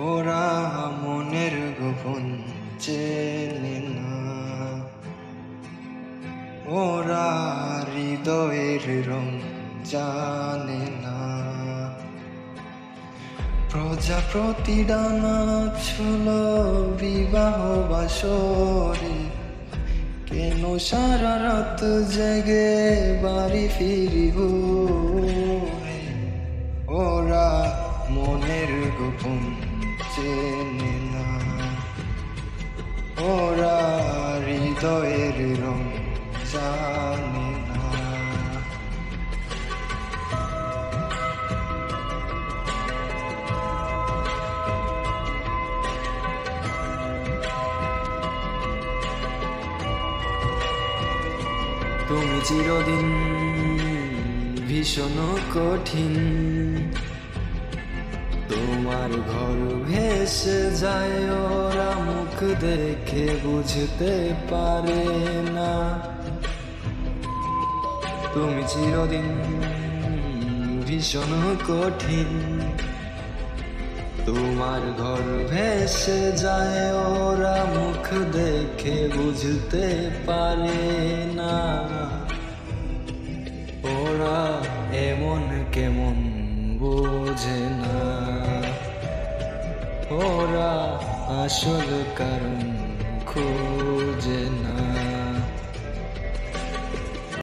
ওরা মনের গোপন চেনে না, ওরা হৃদয়ের রং জানে না। প্রজাপতি ডানা ছিল বিবাহ বাসরে, কেন সারা রাত জেগে বাড়ি ফিরি ভোরে। ওরা মনের গোপন চেনে না, ওরা হৃদয়ের রং জানে না। তুমি চিরদিন ভীষণ কঠিন, তোমার ঘর ভেসে যায়, ওরা মুখ দেখে বুঝতে পারে না। তুমি চিরদিন ভীষণ কঠিন, তোমার ঘর ভেসে যায়, ওরা মুখ দেখে বুঝতে পারে না। ওরা এমন কেমন বোঝে না, ওরা আসল কারণ খোঁজে না।